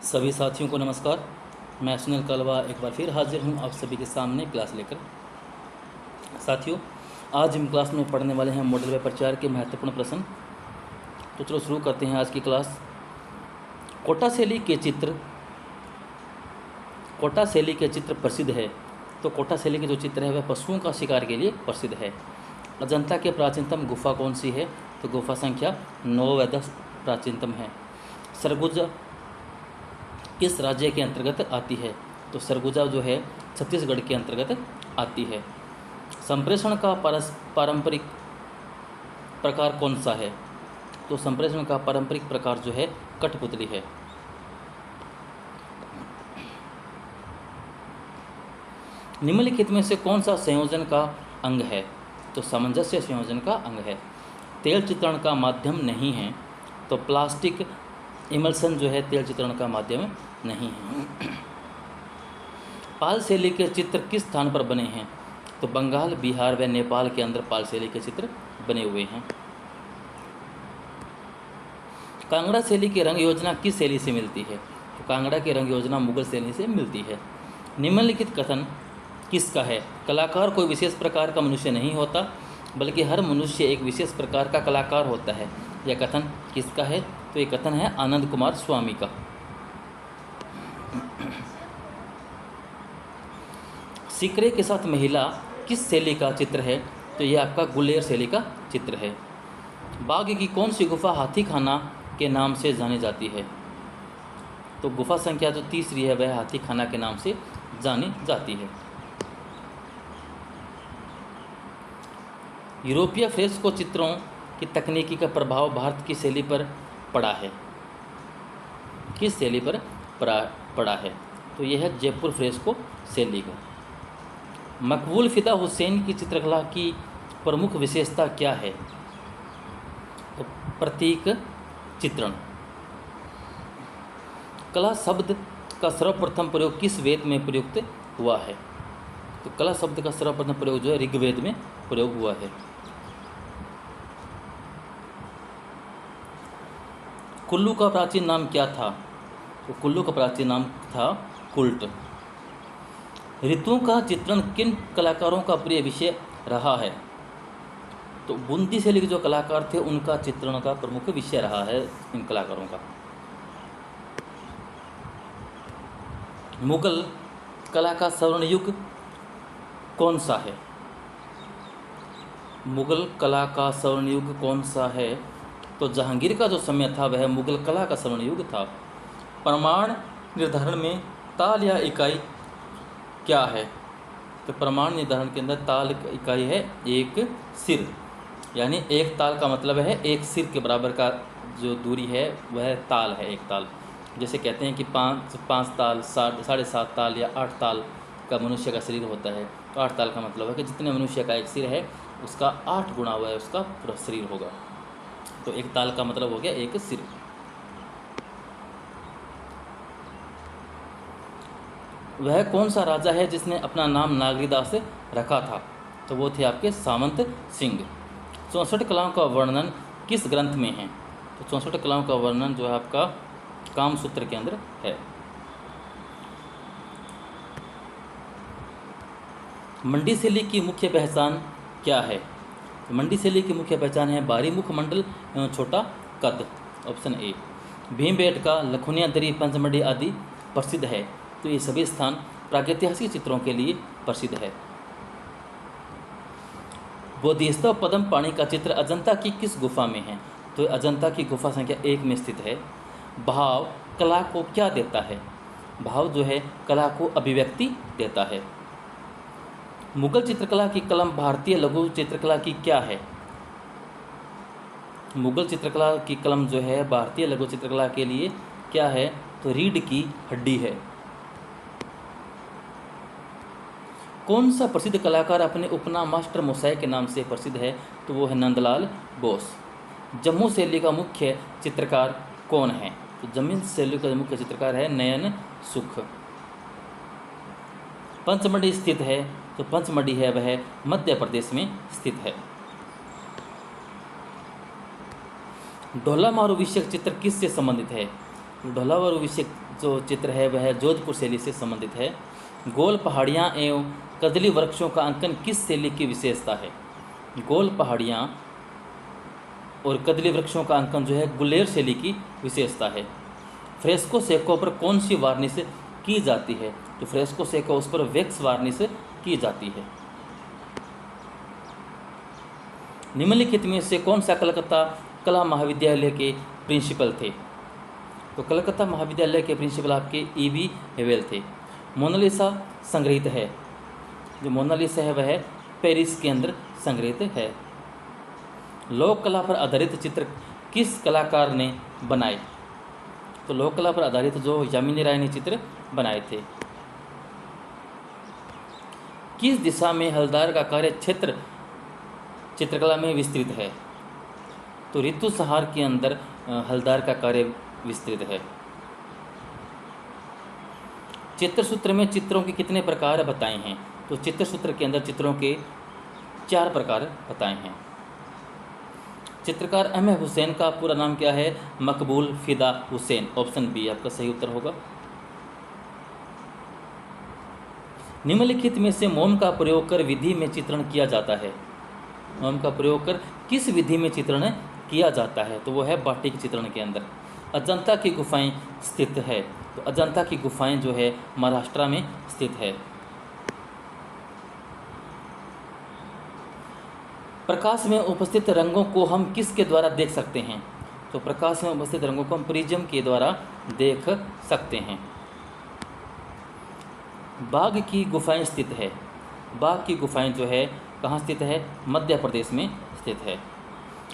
सभी साथियों को नमस्कार। मैं सुनील कलवा एक बार फिर हाजिर हूं आप सभी के सामने क्लास लेकर। साथियों, आज हम क्लास में पढ़ने वाले हैं मॉडल व प्रचार के महत्वपूर्ण प्रश्न। तो चलो शुरू करते हैं आज की क्लास। कोटा शैली के चित्र प्रसिद्ध है। तो कोटा शैली के जो चित्र है वह पशुओं का शिकार के लिए प्रसिद्ध है। अजंता के प्राचीनतम गुफा कौन सी है? तो गुफा संख्या 9 व 10 प्राचीनतम है। सरगुजा किस राज्य के अंतर्गत आती है? तो सरगुजा जो है छत्तीसगढ़ के अंतर्गत आती है। संप्रेषण का पारंपरिक प्रकार कौन सा है? तो संप्रेषण का पारंपरिक प्रकार जो है कठपुतली है। निम्नलिखित में से कौन सा संयोजन का अंग है? तो सामंजस्य संयोजन का अंग है। तेल चित्रण का माध्यम नहीं है। तो प्लास्टिक इमल्सन जो है तेल चित्रण का माध्यम नहीं है। पाल शैली के चित्र किस स्थान पर बने हैं? तो बंगाल, बिहार व नेपाल के अंदर पाल शैली के चित्र बने हुए हैं। कांगड़ा शैली की रंग योजना किस शैली से मिलती है? तो कांगड़ा की रंग योजना मुगल शैली से मिलती है। निम्नलिखित कथन किसका है? कलाकार कोई विशेष प्रकार का मनुष्य नहीं होता, बल्कि हर मनुष्य एक विशेष प्रकार का कलाकार होता है। यह कथन किसका है? तो ये कथन है आनंद कुमार स्वामी का। सिकरे के साथ महिला किस शैली का चित्र है? तो यह आपका गुलेर शैली का चित्र है। बाघ की कौन सी गुफा हाथी खाना के नाम से जानी जाती है? तो गुफा संख्या जो तीसरी है वह हाथी खाना के नाम से जानी जाती है। यूरोपीय फ्रेस्को चित्रों की तकनीकी का प्रभाव भारत की शैली पर पड़ा है। किस शैली पर पड़ा है? तो यह है जयपुर फ्रेस्को शैली का। मकबूल फिदा हुसैन की चित्रकला की प्रमुख विशेषता क्या है? तो प्रतीक चित्रण। कला शब्द का सर्वप्रथम प्रयोग किस वेद में प्रयुक्त हुआ है? तो कला शब्द का सर्वप्रथम प्रयोग जो है ऋग्वेद में प्रयोग हुआ है। कुल्लू का प्राचीन नाम क्या था? तो कुल्लू का प्राचीन नाम था कुल्ट। ऋतुओं का चित्रण किन कलाकारों का प्रिय विषय रहा है? तो बूंदी शैली के जो कलाकार थे उनका चित्रण का प्रमुख विषय रहा है इन कलाकारों का। मुगल कला का स्वर्ण युग कौन सा है? मुगल कला का स्वर्ण युग कौन सा है? तो जहांगीर का जो समय था वह मुगल कला का स्वर्ण युग था। प्रमाण निर्धारण में ताल या इकाई क्या है? तो प्रमाण निर्धारण के अंदर ताल इकाई है एक सिर, यानी एक ताल का मतलब है एक सिर के बराबर का जो दूरी है वह ताल है, एक ताल। जैसे कहते हैं कि पाँच ताल, 7.5 ताल या 8 ताल का मनुष्य का शरीर होता है। तो 8 ताल का मतलब है कि जितने मनुष्य का एक सिर है उसका 8 गुना हुआ है उसका पूरा शरीर होगा। तो एक ताल का मतलब हो गया एक सिर। वह कौन सा राजा है जिसने अपना नाम नागरीदास रखा था? तो वो थे आपके सामंत सिंह। 64 कलाओं का वर्णन किस ग्रंथ में है? तो 64 कलाओं का वर्णन जो है आपका कामसूत्र के अंदर है। मंडी शैली की मुख्य पहचान क्या है? तो मंडी शैली की मुख्य पहचान है बाहरी मुखमंडल एवं छोटा कद। Option A. भीमबेटका, लखुनिया दरी, पंचमढ़ी आदि प्रसिद्ध है। तो ये सभी स्थान प्रागैतिहासिक चित्रों के लिए प्रसिद्ध है। बोधिसत्व पद्म पाणी का चित्र अजंता की किस गुफा में है? तो अजंता की गुफा संख्या 1 में स्थित है। भाव कला को क्या देता है? भाव जो है कला को अभिव्यक्ति देता है। मुगल चित्रकला की कलम भारतीय लघु चित्रकला की क्या है? मुगल चित्रकला की कलम जो है भारतीय लघु चित्रकला के लिए क्या है? तो रीढ़ की हड्डी है। कौन सा प्रसिद्ध कलाकार अपने उपनाम मास्टर मोसाई के नाम से प्रसिद्ध है? तो वो है नंदलाल बोस। जम्मू शैली का मुख्य चित्रकार कौन है? तो जम्मू शैली का मुख्य चित्रकार है नयन सुख। पंचमढ़ी स्थित है। तो पंचमढ़ी है वह मध्य प्रदेश में स्थित है। ढोला मारू विषयक चित्र किससे संबंधित है? ढोलावरू विषय जो चित्र है वह जोधपुर शैली से संबंधित है। गोल पहाड़ियाँ एवं कदली वृक्षों का अंकन किस शैली की विशेषता है? गोल पहाड़ियाँ और कदली वृक्षों का अंकन जो है गुलेर शैली की विशेषता है। फ्रेस्को सेको पर कौन सी वार्निश की जाती है? तो फ्रेस्को सेको उस पर वैक्स वार्निश की जाती है। निम्नलिखित में से कौन सा कलकत्ता कला महाविद्यालय के प्रिंसिपल थे? तो कलकत्ता महाविद्यालय के प्रिंसिपल आपके E.V. हेवेल थे। मोनालिसा संग्रहित है, जो मोनालिसा है वह पेरिस के अंदर संग्रहित है। लोक कला पर आधारित चित्र किस कलाकार ने बनाए? तो लोक कला पर आधारित जो यामिनी राय ने चित्र बनाए थे। किस दिशा में हलदार का कार्य क्षेत्र चित्रकला में विस्तृत है? तो ऋतु संहार के अंदर हलदार का कार्य विस्तृत है। चित्रसूत्र में चित्रों के कितने प्रकार बताए हैं? तो चित्रसूत्र के अंदर चित्रों के 4 प्रकार बताए हैं। चित्रकार अहमद हुसैन का पूरा नाम क्या है? मकबूल फिदा हुसैन। ऑप्शन बी आपका सही उत्तर होगा। निम्नलिखित में से मोम का प्रयोग कर विधि में चित्रण किया जाता है। मोम का प्रयोग कर किस विधि में चित्रण किया जाता है? तो वो है बाटिक चित्रण के अंदर। अजंता की गुफाएं स्थित है। तो अजंता की गुफाएं जो है महाराष्ट्र में स्थित है। प्रकाश में उपस्थित रंगों को हम किसके द्वारा देख सकते हैं? तो प्रकाश में उपस्थित रंगों को हम प्रिज्म के द्वारा देख सकते हैं। बाघ की गुफाएं स्थित है। बाघ की गुफाएं जो है कहाँ स्थित है? मध्य प्रदेश में स्थित है।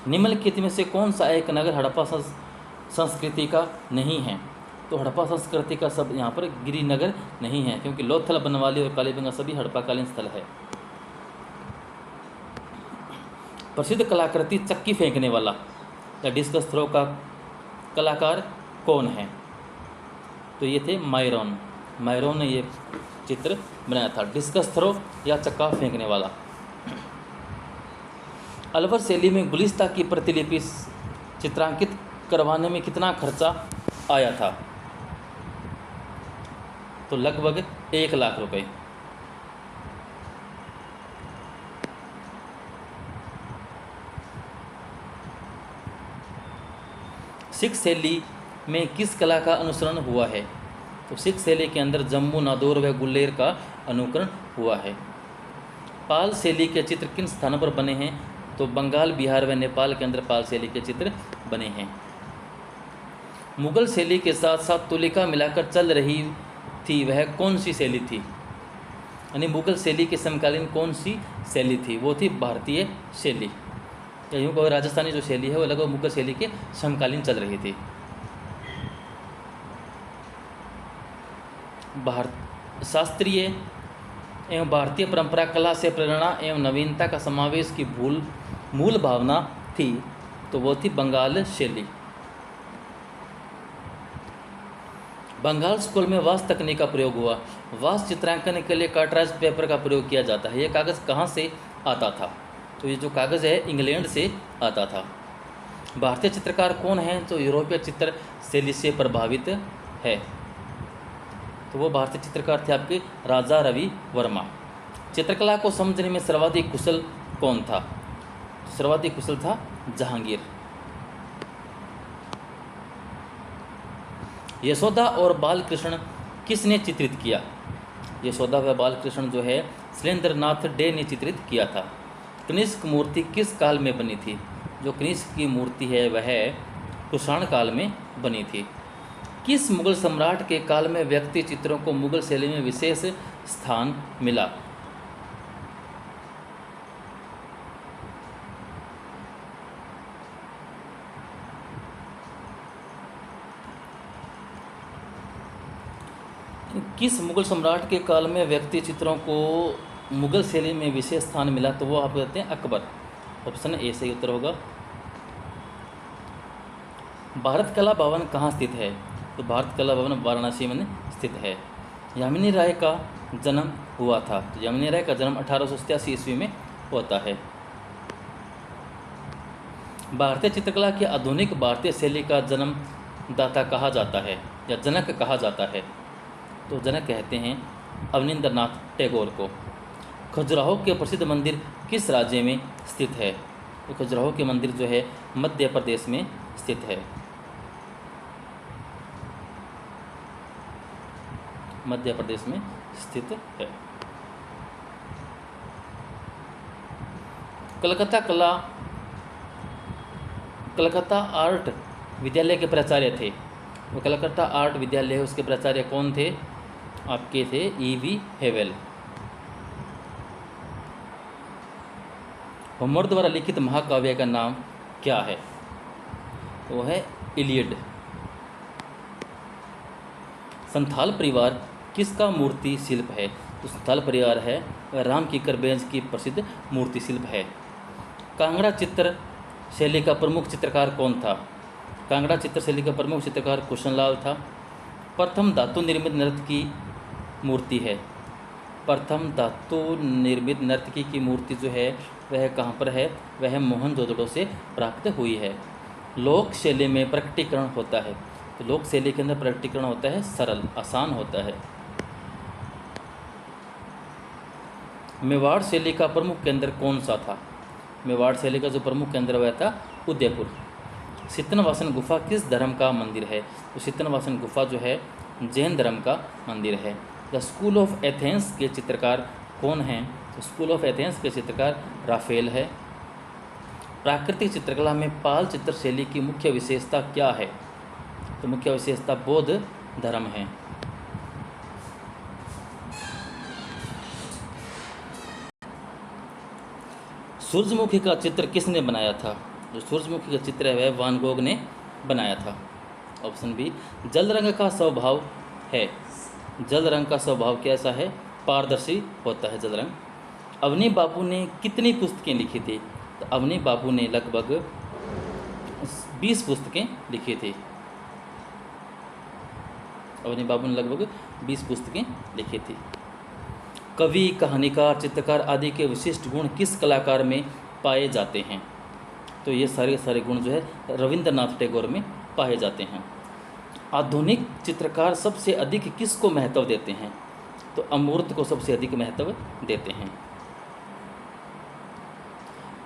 निम्नलिखित में से कौन सा एक नगर हड़प्पा संस्कृति का नहीं है? तो हड़प्पा संस्कृति का सब यहाँ पर गिरिनगर नहीं है, क्योंकि लोथल, बनवाली और कालीबंगा सभी हड़प्पाकालीन स्थल है। प्रसिद्ध कलाकृति चक्की फेंकने वाला या डिस्कस थ्रो का कलाकार कौन है? तो ये थे मायरोन। मायरोन ने ये चित्र बनाया था, डिस्कस थ्रो या चक्का फेंकने वाला। अलवर शैली में गुलिस्ता की प्रतिलिपि चित्रांकित करवाने में कितना खर्चा आया था? तो लगभग 1 लाख रुपए। सिख शैली में किस कला का अनुसरण हुआ है? तो सिख शैली के अंदर जम्मू, नादौर व गुलेर का अनुकरण हुआ है। पाल शैली के चित्र किन स्थानों पर बने हैं? तो बंगाल, बिहार व नेपाल के अंदर पाल शैली के चित्र बने हैं। मुगल शैली के साथ साथ तुलिका मिलाकर चल रही थी वह कौन सी शैली थी? यानी मुगल शैली के समकालीन कौन सी शैली थी? वो थी भारतीय शैली, या यूँ कहो राजस्थानी जो शैली है वो लगभग मुगल शैली के समकालीन चल रही थी। शास्त्रीय एवं भारतीय परंपरा कला से प्रेरणा एवं नवीनता का समावेश की मूल भावना थी, तो वो थी बंगाल शैली। बंगाल स्कूल में वास तकनीक का प्रयोग हुआ। वास चित्रांकन के लिए कार्टराइज पेपर का प्रयोग किया जाता है। ये कागज़ कहाँ से आता था? तो ये जो कागज़ है इंग्लैंड से आता था। भारतीय चित्रकार कौन हैं जो यूरोपीय चित्र शैली से प्रभावित है? तो वो भारतीय चित्रकार थे आपके राजा रवि वर्मा। चित्रकला को समझने में सर्वाधिक कुशल कौन था? सर्वाधिक कुशल था जहांगीर। यशोदा और बालकृष्ण किसने चित्रित किया? यशोदा व बालकृष्ण जो है शैलेंद्रनाथ डे ने चित्रित किया था। कनिष्क मूर्ति किस काल में बनी थी? जो कनिष्क की मूर्ति है वह कुषाण काल में बनी थी। किस मुगल सम्राट के काल में व्यक्ति चित्रों को मुगल शैली में विशेष स्थान मिला? किस मुगल सम्राट के काल में व्यक्ति चित्रों को मुगल शैली में विशेष स्थान मिला? तो वो आप कहते हैं अकबर। ऑप्शन ए सही उत्तर होगा। भारत कला भवन कहाँ स्थित है? तो भारत कला भवन वाराणसी में स्थित है। यामिनी राय का जन्म हुआ था। तो यामिनी राय का जन्म 1887 ईस्वी में होता है। भारतीय चित्रकला की आधुनिक भारतीय शैली का जन्म दाता कहा जाता है या जनक कहा जाता है? तो जनक कहते हैं अवनींद्रनाथ टैगोर को। खजुराहो के प्रसिद्ध मंदिर किस राज्य में स्थित है? तो खजुराहो के मंदिर जो है मध्य प्रदेश में स्थित है। मध्य प्रदेश में स्थित है। कलकत्ता आर्ट विद्यालय के प्राचार्य थे। वो कलकत्ता आर्ट विद्यालय है, उसके प्राचार्य कौन थे? आपके थे E.V. हेवेल। होमर द्वारा लिखित महाकाव्य का नाम क्या है? वो है इलियड। संथाल परिवार किसका मूर्ति शिल्प है? तो संथाल परिवार है वह राम किकर बेंज की प्रसिद्ध मूर्ति शिल्प है। कांगड़ा चित्र शैली का प्रमुख चित्रकार कौन था? कांगड़ा चित्र शैली का प्रमुख चित्रकार कृष्णलाल था। प्रथम धातु निर्मित नर्तकी मूर्ति है। प्रथम धातु निर्मित नर्तकी की मूर्ति जो है वह कहाँ पर है? वह मोहनजोदड़ो से प्राप्त हुई है। लोक शैली में प्रकटीकरण होता है। तो लोक शैली के अंदर प्रकटीकरण होता है सरल, आसान होता है। मेवाड़ शैली का प्रमुख केंद्र कौन सा था? मेवाड़ शैली का जो प्रमुख केंद्र वह था उदयपुर। शीतनवासन गुफा किस धर्म का मंदिर है? तो शीतनवासन गुफा जो है जैन धर्म का मंदिर है। द स्कूल ऑफ एथेंस के चित्रकार कौन हैं? तो स्कूल ऑफ एथेंस के चित्रकार राफेल है। प्राकृतिक चित्रकला में पाल चित्र शैली की मुख्य विशेषता क्या है? तो मुख्य विशेषता बौद्ध धर्म है। सूरजमुखी का चित्र किसने बनाया था? जो सूरजमुखी का चित्र है वह वान गोग ने बनाया था। Option B. जल रंग का स्वभाव है। जल रंग का स्वभाव कैसा है? पारदर्शी होता है जल रंग। अवनी बाबू ने कितनी पुस्तकें लिखी थी? तो अवनी बाबू ने लगभग 20 पुस्तकें लिखी थी। अवनी बाबू ने लगभग 20 पुस्तकें लिखी थी। कवि, कहानीकार, चित्रकार आदि के विशिष्ट गुण किस कलाकार में पाए जाते हैं? तो ये सारे गुण जो है रविंद्रनाथ टैगोर में पाए जाते हैं। आधुनिक चित्रकार सबसे अधिक किसको महत्व देते हैं? तो अमूर्त को सबसे अधिक महत्व देते हैं।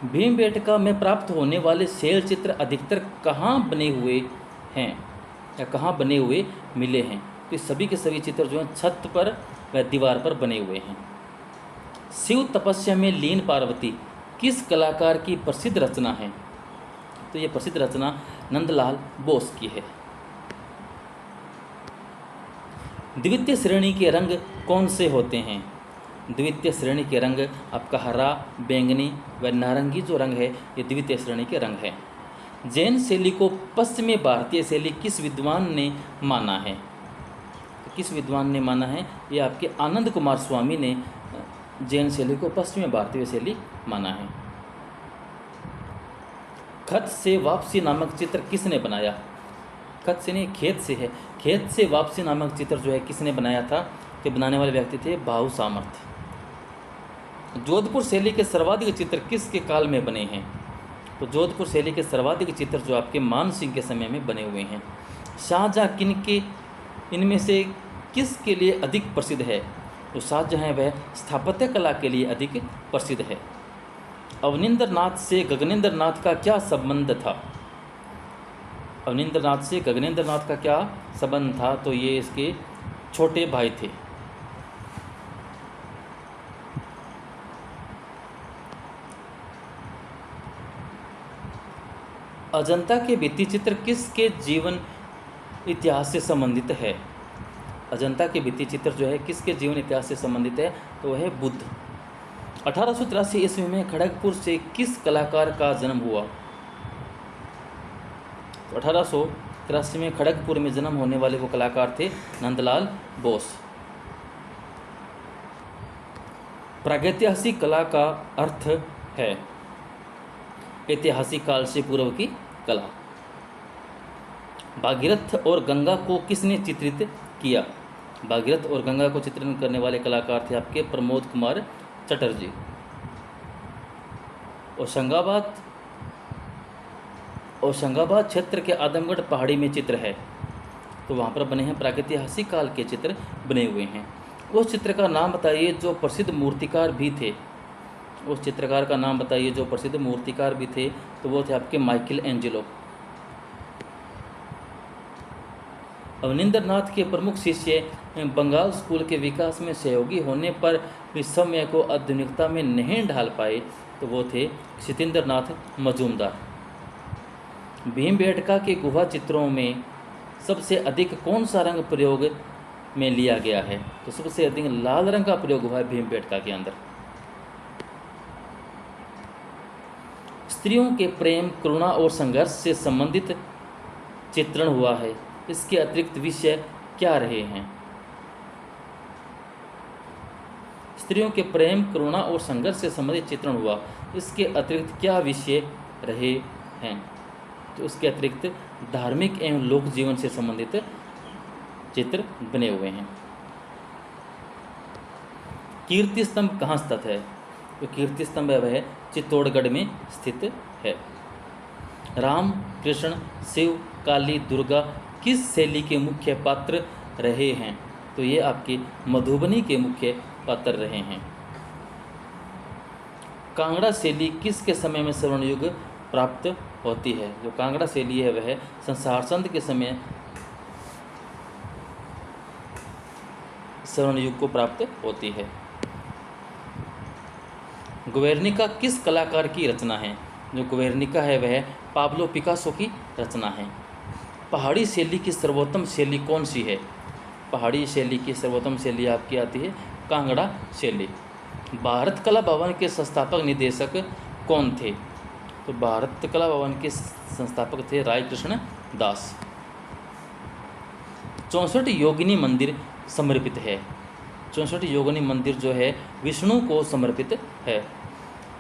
भीमबेटका में प्राप्त होने वाले शैल चित्र अधिकतर कहाँ बने हुए हैं या कहाँ बने हुए मिले हैं? तो सभी के सभी चित्र जो हैं छत पर व दीवार पर बने हुए हैं। शिव तपस्या में लीन पार्वती किस कलाकार की प्रसिद्ध रचना है? तो ये प्रसिद्ध रचना नंदलाल बोस की है। द्वितीय श्रेणी के रंग कौन से होते हैं? द्वितीय श्रेणी के रंग आपका हरा, बैंगनी व नारंगी जो रंग है ये द्वितीय श्रेणी के रंग है। जैन शैली को पश्चिमी भारतीय शैली किस विद्वान ने माना है? किस विद्वान ने माना है? ये आपके आनंद कुमार स्वामी ने जैन शैली को पश्चिमी भारतीय शैली माना है। खत से वापसी नामक चित्र किसने बनाया? खत से नहीं, खेत से है। खेत से वापसी नामक चित्र जो है किसने बनाया था? कि बनाने वाले व्यक्ति थे भाऊ सामर्थ। जोधपुर शैली के सर्वाधिक चित्र किसके काल में बने हैं? तो जोधपुर शैली के सर्वाधिक चित्र जो आपके मान सिंह के समय में बने हुए हैं। शाहजहाँ किन के इनमें से किसके लिए अधिक प्रसिद्ध है? तो शाहजहाँ वह स्थापत्य कला के लिए अधिक प्रसिद्ध है। अवनींद्रनाथ से गगनेंद्रनाथ का क्या संबंध था? अवनींद्रनाथ से गगनेंद्रनाथ का क्या संबंध था? तो ये इसके छोटे भाई थे। अजंता के भित्ति चित्र किसके जीवन इतिहास से संबंधित है? अजंता के भित्ति चित्र जो है किसके जीवन इतिहास से संबंधित है? तो वह है बुद्ध। 1883 ईस्वी में खड़गपुर से किस कलाकार का जन्म हुआ? तो 1883 में खड़गपुर में जन्म होने वाले वो कलाकार थे नंदलाल बोस। प्रागैतिहासिक कला का अर्थ है ऐतिहासिक काल से पूर्व की कला। भागीरथ और गंगा को किसने चित्रित किया? भागीरथ और गंगा को चित्रण करने वाले कलाकार थे आपके प्रमोद कुमार चटर्जी। होशंगाबाद क्षेत्र के आदमगढ़ पहाड़ी में चित्र है। तो वहाँ पर बने हैं प्रागैतिहासिक काल के चित्र बने हुए हैं। उस चित्र का नाम बताइए जो प्रसिद्ध मूर्तिकार भी थे। उस चित्रकार का नाम बताइए जो प्रसिद्ध मूर्तिकार भी थे। तो वो थे आपके माइकल एंजेलो। अवनींद्रनाथ के प्रमुख शिष्य बंगाल स्कूल के विकास में सहयोगी होने पर भी समय को आधुनिकता में नहीं ढाल पाए। तो वो थे सत्येंद्रनाथ मजूमदार। भीमबेटका के गुहा चित्रों में सबसे अधिक कौन सा रंग प्रयोग में लिया गया है? तो सबसे अधिक लाल रंग का प्रयोग हुआ है भीमबेटका के अंदर। स्त्रियों के प्रेम, करुणा और संघर्ष से संबंधित चित्रण हुआ है। इसके अतिरिक्त विषय क्या रहे हैं? स्त्रियों के प्रेम, करुणा और संघर्ष से संबंधित चित्रण हुआ, इसके अतिरिक्त क्या विषय रहे हैं? तो उसके अतिरिक्त धार्मिक एवं लोक जीवन से संबंधित चित्र बने हुए हैं। कीर्ति स्तंभ कहाँ स्थित है? तो कीर्ति स्तंभ वह चित्तौड़गढ़ में स्थित है। राम, कृष्ण, शिव, काली, दुर्गा किस शैली के मुख्य पात्र रहे हैं? तो ये आपके मधुबनी के मुख्य पात्र रहे हैं। कांगड़ा शैली किसके समय में स्वर्ण युग प्राप्त होती है? जो कांगड़ा शैली है वह संसार संत के समय स्वर्ण युग को प्राप्त होती है। गुवेर्निका किस कलाकार की रचना है? जो गुवेर्निका है वह पाब्लो पिकासो की रचना है। पहाड़ी शैली की सर्वोत्तम शैली कौन सी है? पहाड़ी शैली की सर्वोत्तम शैली आपकी आती है कांगड़ा शैली। भारत कला भवन के संस्थापक निदेशक कौन थे? तो भारत कला भवन के संस्थापक थे राय कृष्ण दास। 64 योगिनी मंदिर समर्पित है। 64 योगिनी मंदिर जो है विष्णु को समर्पित है।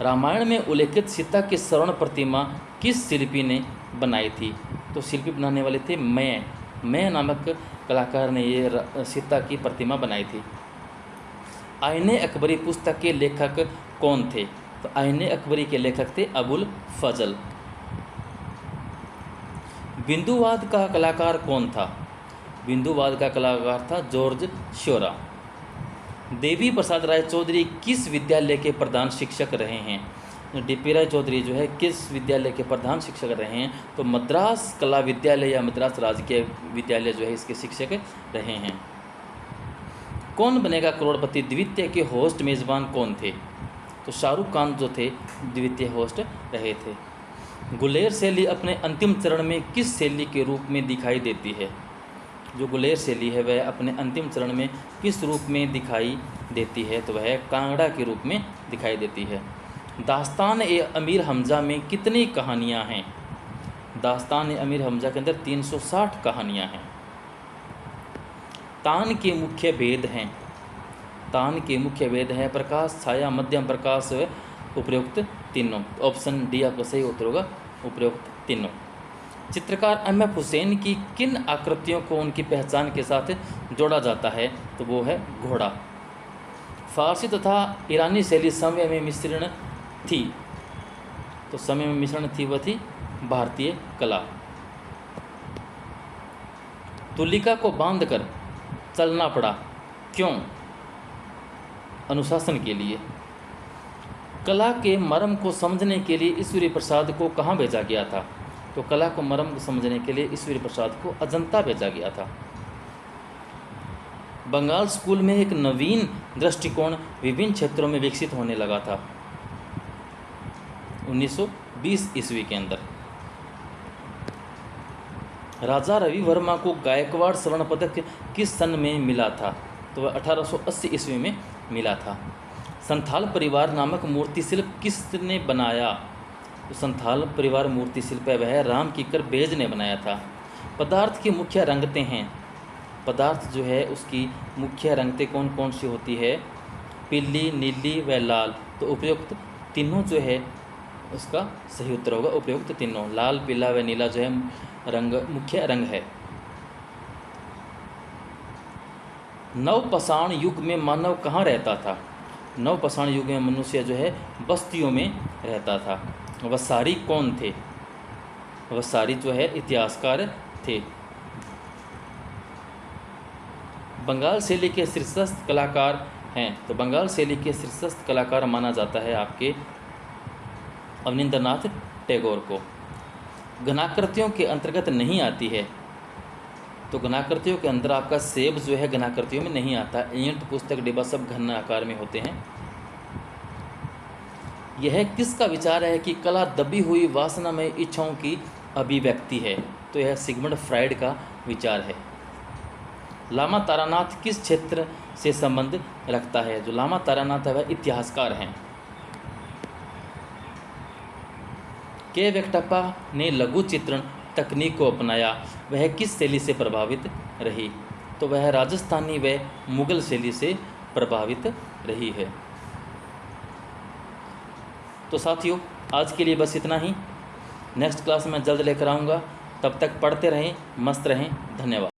रामायण में उल्लेखित सीता की स्वर्ण प्रतिमा किस शिल्पी ने बनाई थी? तो शिल्पी बनाने वाले थे मैं नामक कलाकार ने ये सीता की प्रतिमा बनाई थी। आईने अकबरी पुस्तक के लेखक कौन थे? तो आईने अकबरी के लेखक थे अबुल फजल। बिंदुवाद का कलाकार कौन था? बिंदुवाद का कलाकार था जॉर्ज श्योरा। देवी प्रसाद राय चौधरी किस विद्यालय के प्रधान शिक्षक रहे हैं? डीपी राय चौधरी जो है किस विद्यालय के प्रधान शिक्षक रहे हैं? तो मद्रास कला विद्यालय या मद्रास राजकीय विद्यालय जो है इसके शिक्षक रहे हैं। कौन बनेगा करोड़पति द्वितीय के होस्ट मेज़बान कौन थे? तो शाहरुख खान जो थे द्वितीय होस्ट रहे थे। गुलेर शैली अपने अंतिम चरण में किस शैली के रूप में दिखाई देती है? जो गुलेर शैली है वह अपने अंतिम चरण में किस रूप में दिखाई देती है? तो वह कांगड़ा के रूप में दिखाई देती है। दास्तान ए अमीर हमजा में कितनी कहानियाँ हैं? दास्तान ए अमीर हमजा के अंदर 360 कहानियाँ हैं। तान के मुख्य भेद हैं। तान के मुख्य भेद हैं प्रकाश, छाया, मध्यम प्रकाश, उपयुक्त तीनों। ऑप्शन डी आपका सही उत्तर होगा, उपयुक्त तीनों। चित्रकार एम.एफ. हुसैन की किन आकृतियों को उनकी पहचान के साथ जोड़ा जाता है? तो वो है घोड़ा। फारसी तथा ईरानी शैली समय में मिश्रण थी। तो समय में मिश्रण थी वह थी भारतीय कला। तुलिका को बांधकर चलना पड़ा, क्यों? अनुशासन के लिए। कला के मर्म को समझने के लिए ईश्वरी प्रसाद को कहाँ भेजा गया था? तो कला को मर्म को समझने के लिए ईश्वरी प्रसाद को अजंता भेजा गया था। बंगाल स्कूल में एक नवीन दृष्टिकोण विभिन्न क्षेत्रों में विकसित होने लगा था 1920 ईस्वी के अंदर। राजा रवि वर्मा को गायकवाड़ स्वर्ण पदक किस सन में मिला था? तो वह 1880 ईस्वी में मिला था। संथाल परिवार नामक मूर्ति शिल्प किसने बनाया? तो संथाल परिवार मूर्ति शिल्प है वह राम किकर बेज ने बनाया था। पदार्थ की मुख्य रंगतें हैं। पदार्थ जो है उसकी मुख्य रंगतें कौन कौन सी होती है? पीली, नीली व लाल। तो उपयुक्त तीनों जो है उसका सही उत्तर होगा, उपयुक्त तीनों। लाल, पीला व नीला जो है रंग मुख्य रंग है। नवपाषाण युग में मानव कहाँ रहता था? नवपाषाण युग में मनुष्य जो है बस्तियों में रहता था। वसारी कौन थे? वसारी जो है इतिहासकार थे। बंगाल शैली के शीर्षस्थ कलाकार हैं, तो बंगाल शैली के शीर्षस्थ कलाकार माना जाता है आपके अवनींद्रनाथ टैगोर को। घनाकृतियों के अंतर्गत नहीं आती है, तो घनाकृतियों के अंदर आपका सेब जो है घनाकृतियों में नहीं आता। ईंट, पुस्तक, डिब्बा सब घन आकार में होते हैं। यह किसका विचार है कि कला दबी हुई वासनामय इच्छाओं की अभिव्यक्ति है, तो यह सिगमंड फ्राइड का विचार है। लामा तारानाथ किस क्षेत्र से संबंध रखता है? जो लामा तारानाथ है वह इतिहासकार हैं। के वेंकटप्पा ने लघु चित्रण तकनीक को अपनाया, वह किस शैली से प्रभावित रही? तो वह राजस्थानी व मुगल शैली से प्रभावित रही है। तो साथियों, आज के लिए बस इतना ही। नेक्स्ट क्लास में जल्द लेकर आऊँगा। तब तक पढ़ते रहें, मस्त रहें। धन्यवाद।